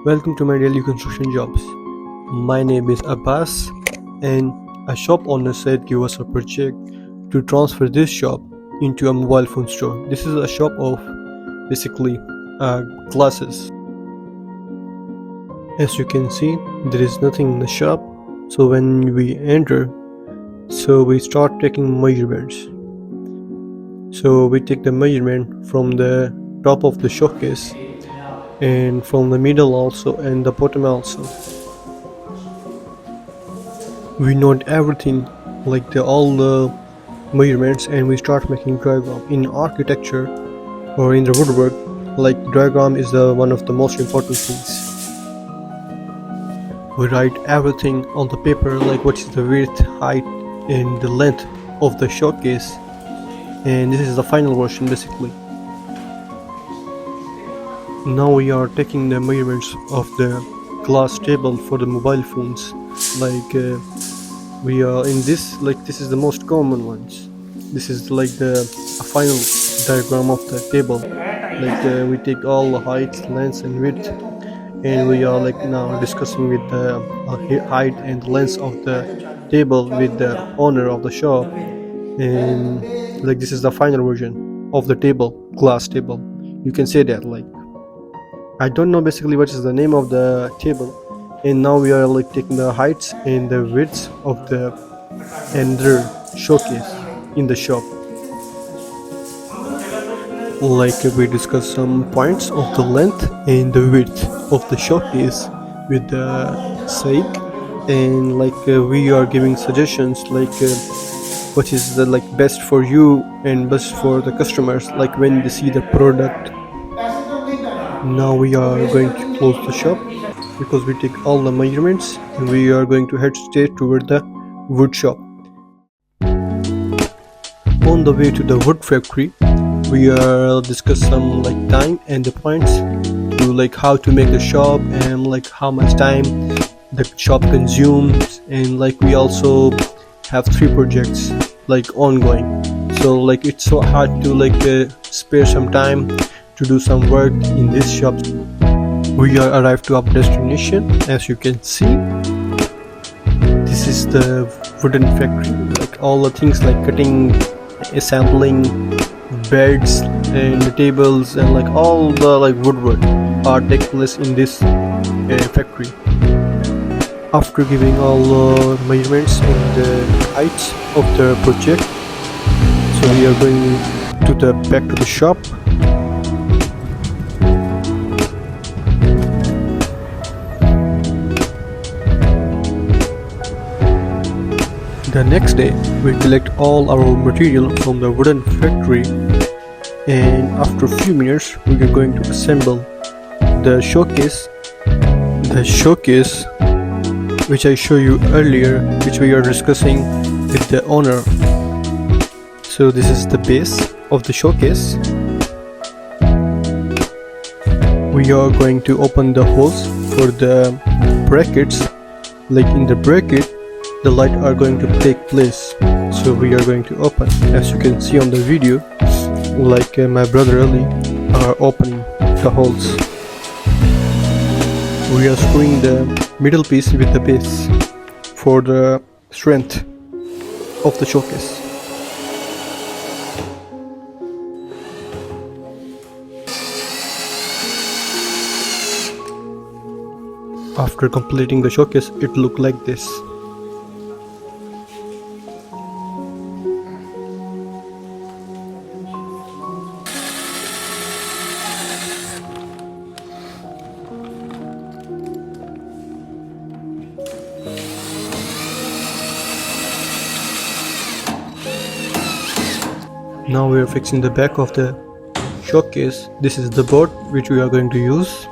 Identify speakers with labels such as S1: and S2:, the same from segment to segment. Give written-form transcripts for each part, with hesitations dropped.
S1: Welcome to my daily construction jobs. My name is Abbas, and a shop owner said give us a project to transfer this shop into a mobile phone store. This is a shop of basically glasses. As you can see, there is nothing in the shop. So when we enter, we start taking measurements. So we take the measurement from the top of the showcase and from the middle also and the bottom also. We note everything like all the measurements, and we start making diagram. In architecture or in the woodwork, like diagram is one of the most important things. We write everything on the paper, like what is the width, height and the length of the showcase, and this is the final version basically. Now we are taking the measurements of the glass table for the mobile phones. We are in this, this is the most common ones. This is like a final diagram of the table. We take all the heights, lengths and width, and we are now discussing with the height and length of the table with the owner of the shop, and this is the final version of the table, glass table. You can say that I don't know basically what is the name of the table, and now we are taking the heights and the widths of the entire showcase in the shop. We discuss some points of the length and the width of the showcase with the sake, and we are giving suggestions what is the best for you and best for the customers when they see the product. Now we are going to close the shop because we take all the measurements, and we are going to head straight toward the wood shop. On the way to the wood factory, we are discuss some time and the points to how to make the shop and how much time the shop consumes, and we also have 3 projects ongoing, so it's so hard to spare some time to do some work in this shop. We are arrived to our destination. As you can see, this is the wooden factory. All the things cutting, assembling beds and the tables and all the woodwork are take place in this factory. After giving all the measurements and the heights of the project, so we are going to back to the shop. The next day, we collect all our material from the wooden factory, and after a few minutes, we are going to assemble the showcase. The showcase, which I showed you earlier, which we are discussing with the owner. So this is the base of the showcase. We are going to open the holes for the brackets. In the bracket, the light are going to take place, so we are going to open. As you can see on the video, my brother Ali are opening the holes. We are screwing the middle piece with the base for the strength of the showcase. After completing the showcase, it looked like this. Now we are fixing the back of the showcase. This is the board which we are going to use.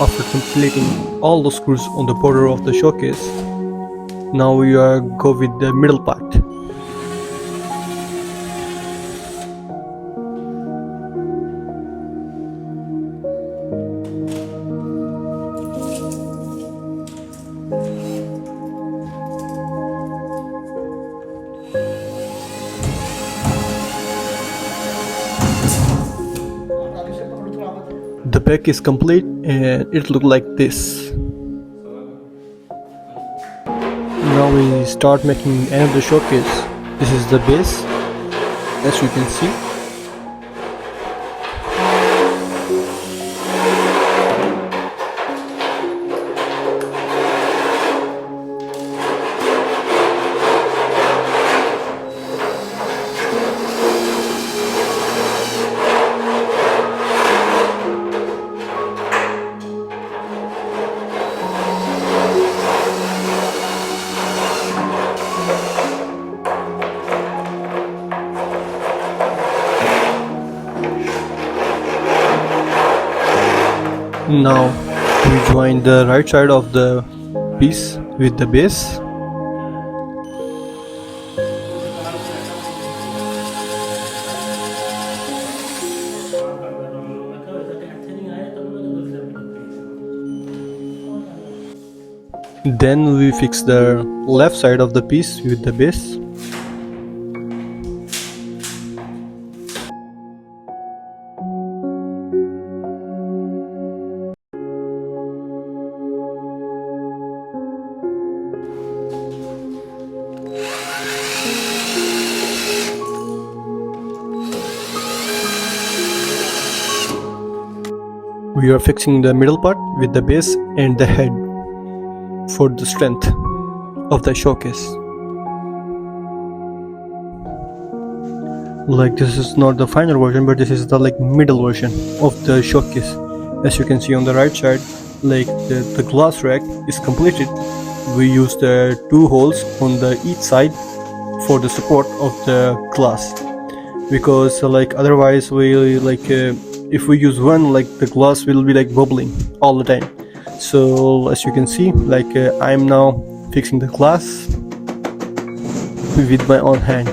S1: After completing all the screws on the border of the showcase, now we are go with the middle part. The back is complete and it look like this. Now we start making another showcase. This is the base, as you can see. Now we join the right side of the piece with the base. Then we fix the left side of the piece with the base. We are fixing the middle part with the base and the head for the strength of the showcase. Like, this is not the final version, but this is the middle version of the showcase. As you can see on the right side, the glass rack is completed. We use the 2 holes on the each side for the support of the glass, because otherwise we if we use one, the glass will be bubbling all the time. So as you can see, I'm now fixing the glass with my own hand.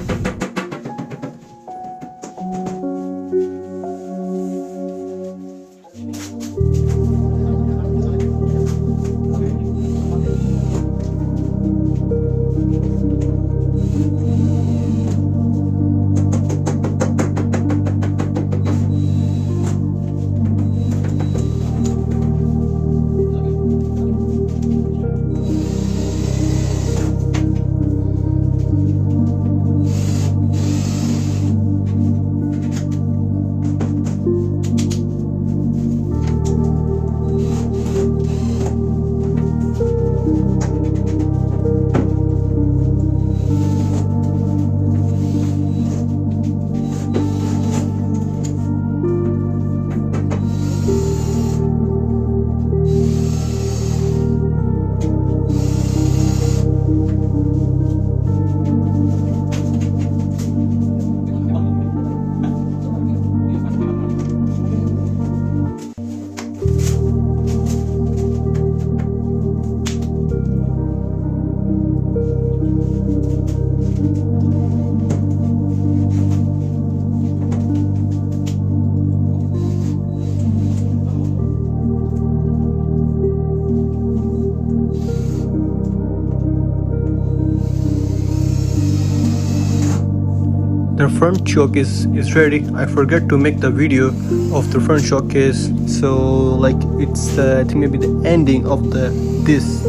S1: The front showcase is ready. I forgot to make the video of the front showcase, so it's I think maybe the ending of this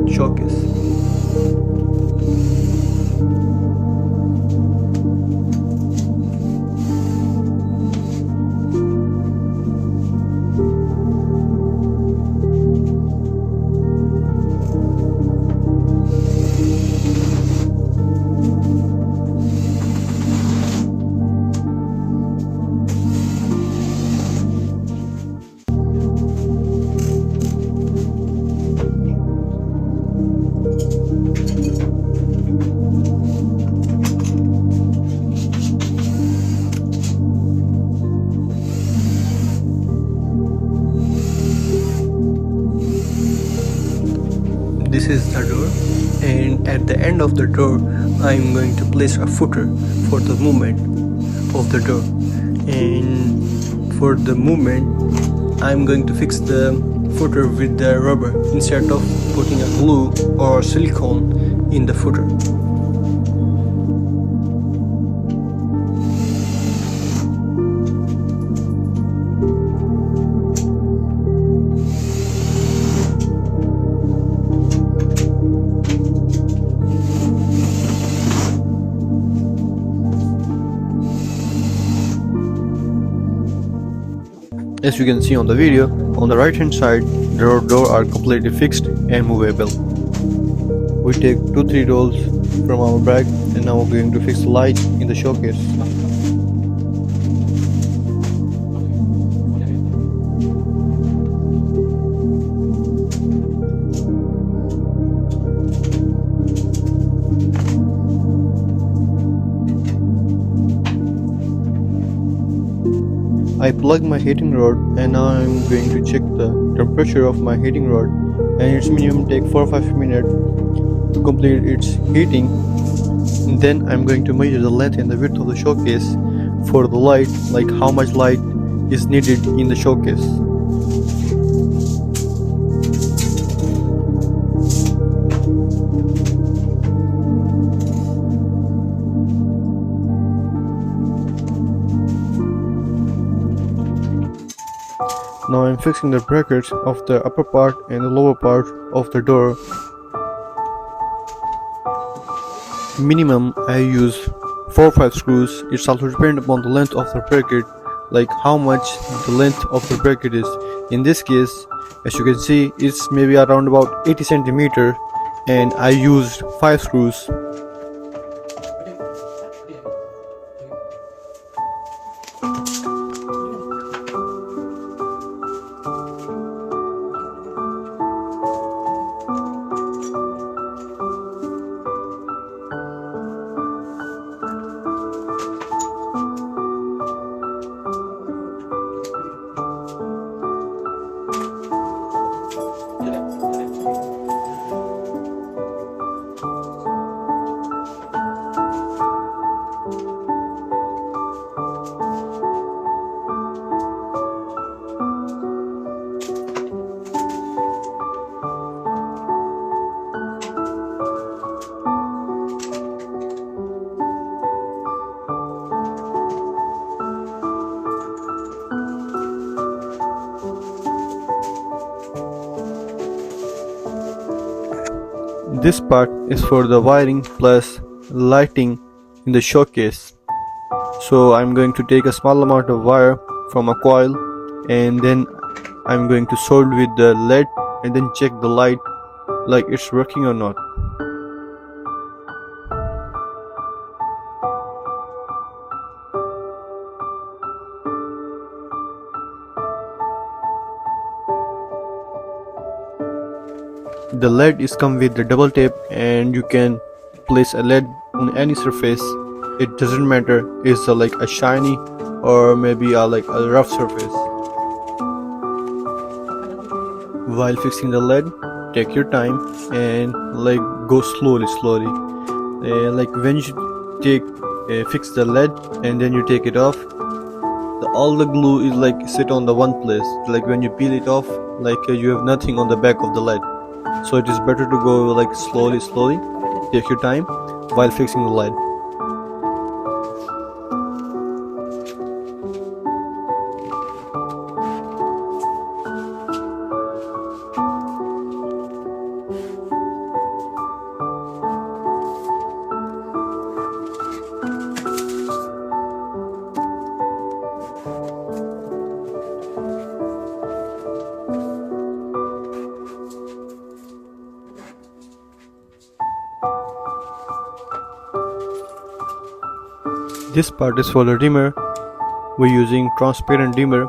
S1: showcase. this is the door, and at the end of the door I'm going to place a footer for the movement of the door. And for the movement I'm going to fix the footer with the rubber instead of putting a glue or silicone in the footer.
S2: As you can see on the video, on the right hand side, the door are completely fixed and movable. We take 2-3 rolls from our bag and now we're going to fix the light in the showcase. I plug my heating rod and now I'm going to check the temperature of my heating rod, and its minimum take 4 or 5 minutes to complete its heating. And then I'm going to measure the length and the width of the showcase for the light, like how much light is needed in the showcase. Now I'm fixing the brackets of the upper part and the lower part of the door. Minimum I use 4 or 5 screws. It's also dependent upon the length of the bracket, like how much the length of the bracket is. In this case, as you can see, it's maybe around about 80 centimeter, and I used 5 screws. This part is for the wiring plus lighting in the showcase. So I'm going to take a small amount of wire from a coil, and then I'm going to solder with the lead and then check the light like it's working or not. The LED is come with the double tape, and you can place a LED on any surface. It doesn't matter it's like a shiny or maybe like a rough surface. While fixing the LED, take your time and like go slowly. Like when you fix the LED and then you take it off, all the glue is like sit on the one place. Like when you peel it off, like you have nothing on the back of the LED. So it is better to go like slowly. Take your time while fixing the LED. This part is for the dimmer. We're using transparent dimmer,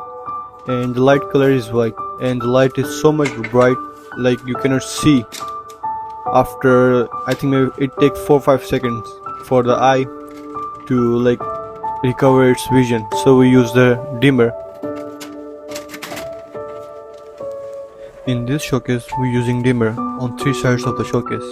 S2: and the light color is white, and the light is so much bright like you cannot see. After I think maybe it takes 4 or 5 seconds for the eye to like recover its vision, so we use the dimmer. In this showcase, we're using dimmer on 3 sides of the showcase.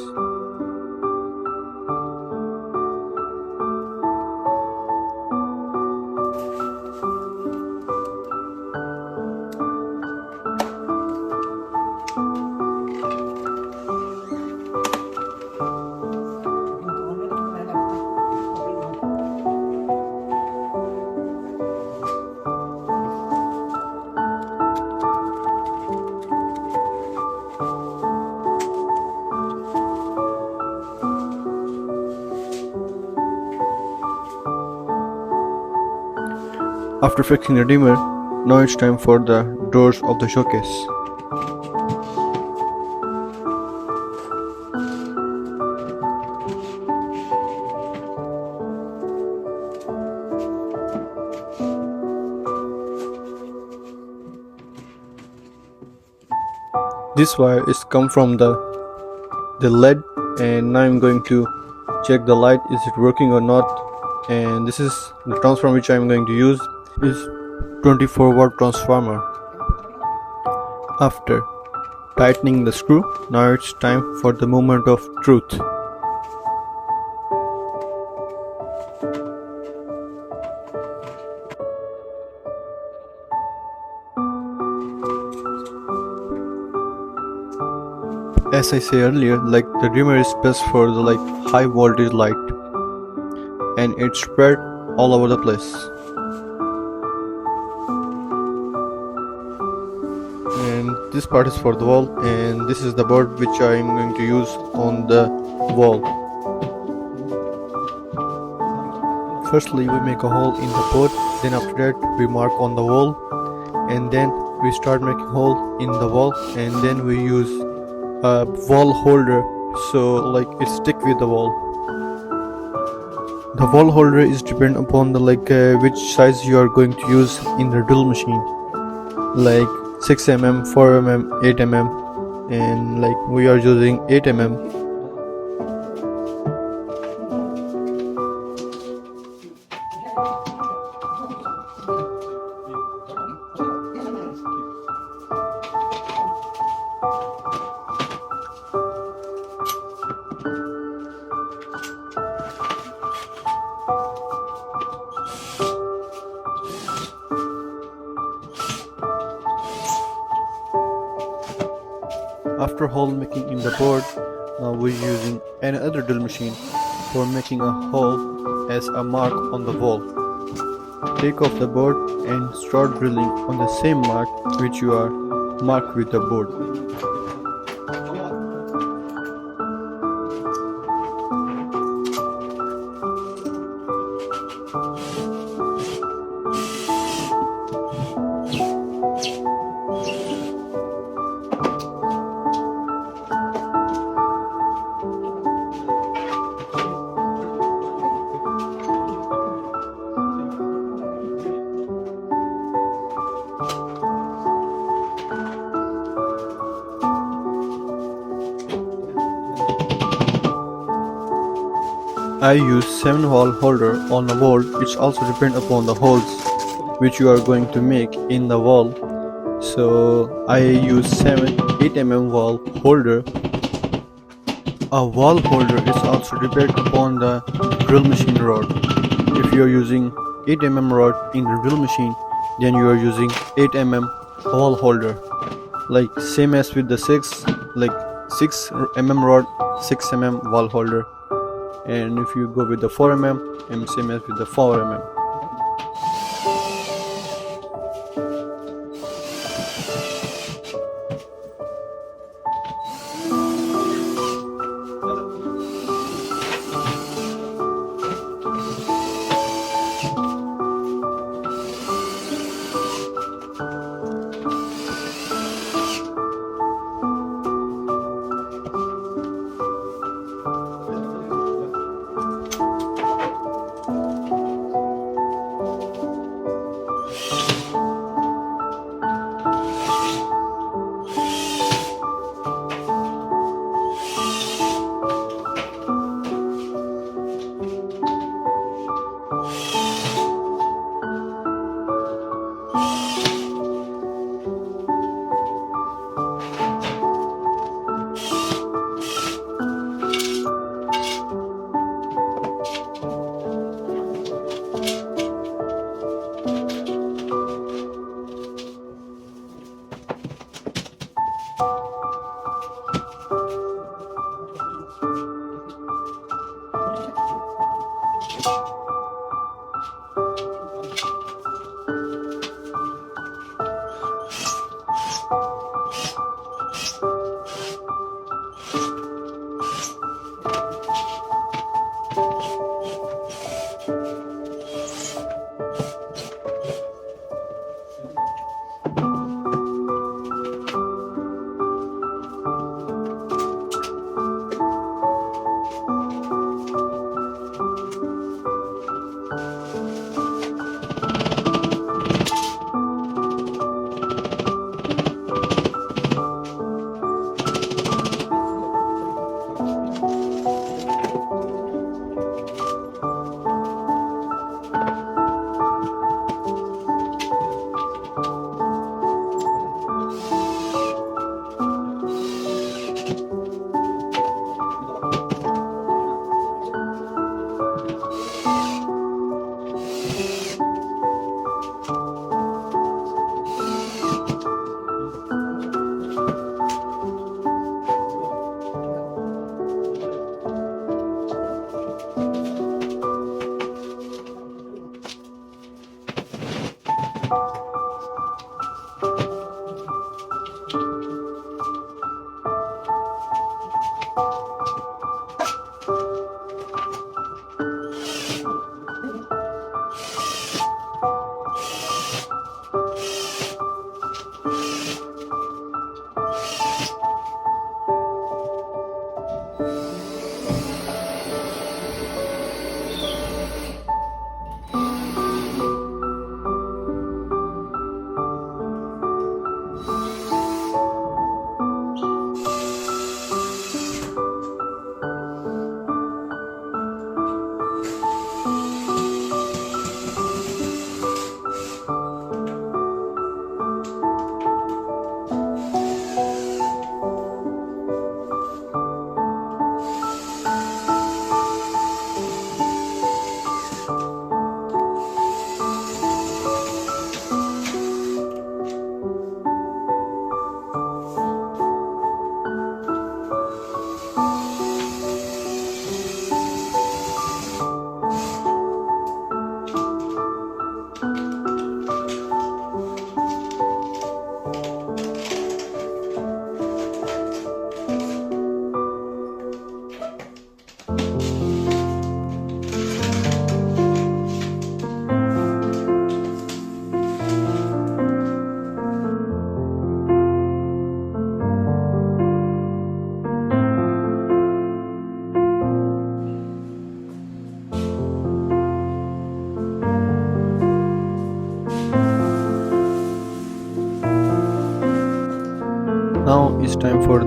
S2: After fixing the dimmer, now it's time for the doors of the showcase. This wire is come from the LED, and now I'm going to check the light, is it working or not. And this is the transformer which I'm going to use, is 24-watt transformer. After tightening the screw, now it's time for the moment of truth. As I say earlier, like the dimmer is best for the high voltage light, and it's spread all over the place. And this part is for the wall, and this is the board which I am going to use on the wall. Firstly, we make a hole in the board, then after that we mark on the wall, and then we start making hole in the wall, and then we use a wall holder so it stick with the wall. The wall holder is depend upon the which size you are going to use in the drill machine, like 6 mm, 4 mm, 8 mm, and we are using 8 mm. After hole making in the board, now we're using another drill machine for making a hole as a mark on the wall. Take off the board and start drilling on the same mark which you are marked with the board. I use 7 hole holder on the wall. It's also depend upon the holes which you are going to make in the wall. So I use 8 mm wall holder. A wall holder is also depend upon the drill machine rod. If you are using 8 mm rod in the drill machine, then you are using 8 mm wall holder. Same as with the 6 mm rod, 6 mm wall holder. And if you go with the 4 mm, and same as with the 4 mm.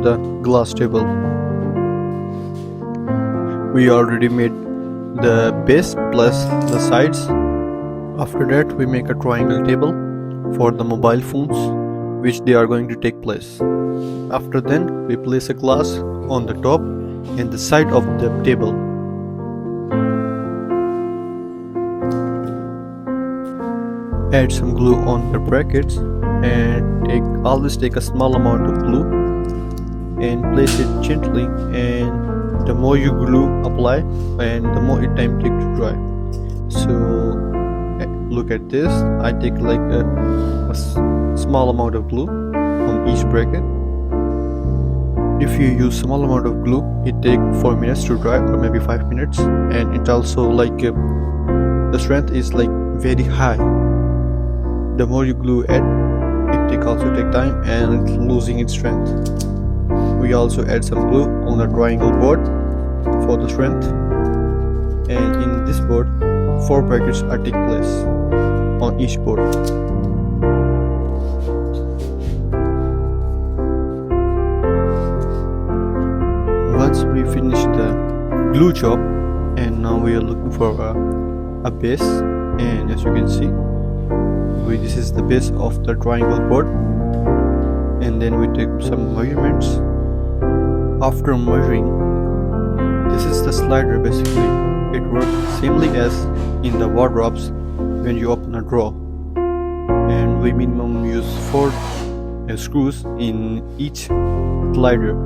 S2: the glass table. We already made the base plus the sides. After that, we make a triangle table for the mobile phones which they are going to take place. After then, we place a glass on the top and the side of the table. Add some glue on the brackets and always take a small amount of glue and place it gently, and the more you glue apply and the more it time take to dry. So look at this, I take like a small amount of glue on each bracket. If you use small amount of glue, it take 4 minutes to dry or maybe 5 minutes, and it also like the strength is like very high. The more you glue add, it also take time and it's losing its strength. We also add some glue on the triangle board for the strength, and in this board 4 brackets are take place on each board. Once we finish the glue job, and now we are looking for a base, and as you can see, this is the base of the triangle board, and then we take some measurements. After measuring, this is the slider. Basically it works samely as in the wardrobes when you open a drawer, and we minimum use 4 screws in each slider.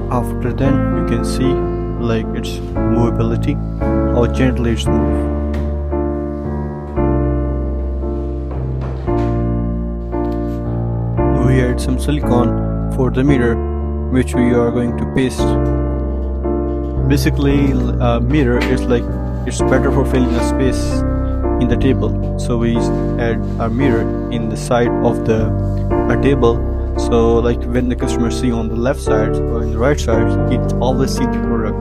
S2: After then, you can see like its movability, how gently it's moved. We add some silicone for the mirror, which we are going to paste. Basically, a mirror is like, it's better for filling a space in the table, so we add a mirror in the side of the table. So like when the customer see on the left side or in the right side, it always see the product.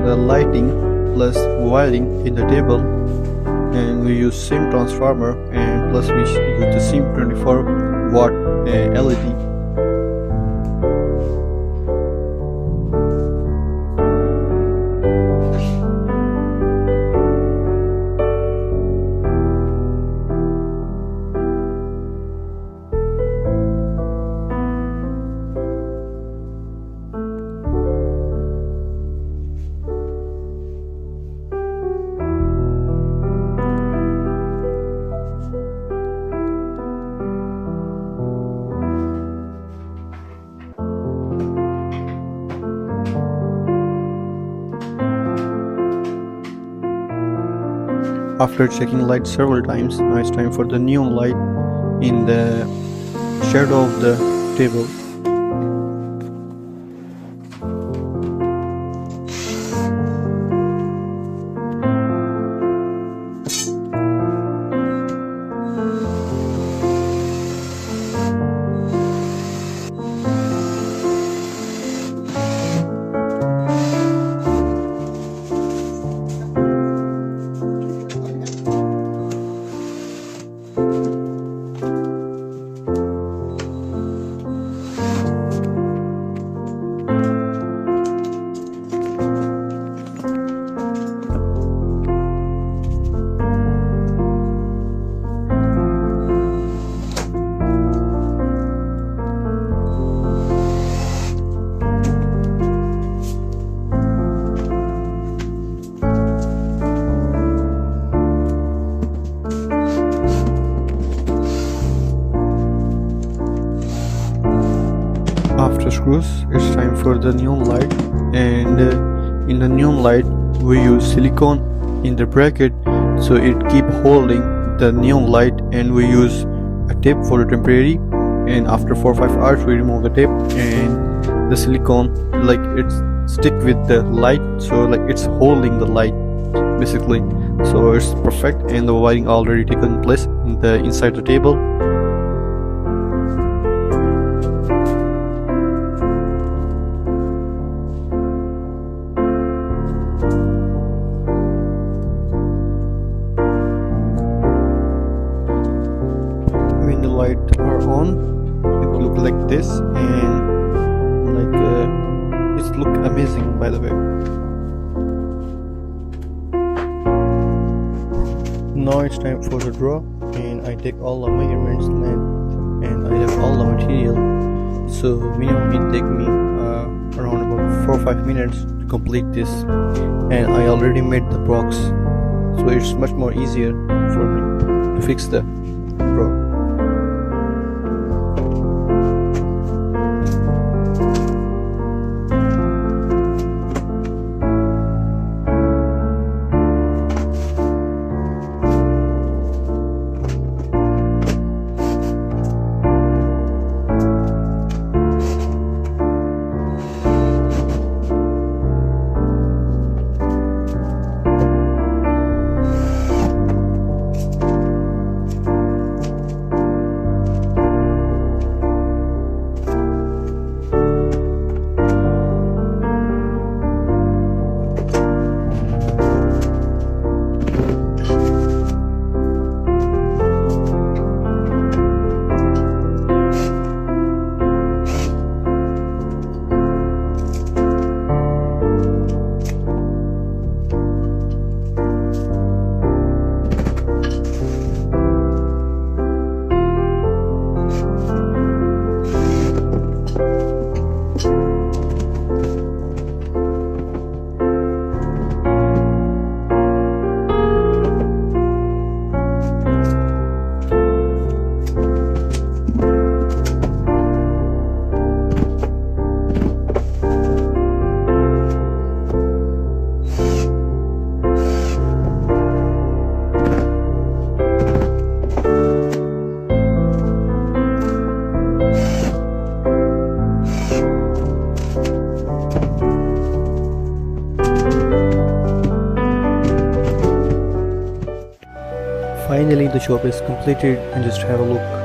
S2: The lighting plus wiring in the table, and we use same transformer, and plus we use the same 24-watt LED. After checking light several times, now it's time for the neon light in the shadow of the table. screws, it's time for the neon light. And in the neon light we use silicone in the bracket so it keep holding the neon light, and we use a tape for the temporary, and after 4 or 5 hours we remove the tape, and the silicone like it's stick with the light, so like it's holding the light basically. So it's perfect, and the wiring already taken place in the inside the table. When the lights are on, it look like this, and like it look amazing by the way. Now it's time for the draw, and I take all the measurements, length, and I have all the material. So minimum it take me around about 4 or 5 minutes to complete this, and I already made the box, so it's much more easier for me to fix the draw. Finally the shop is completed, and just have a look.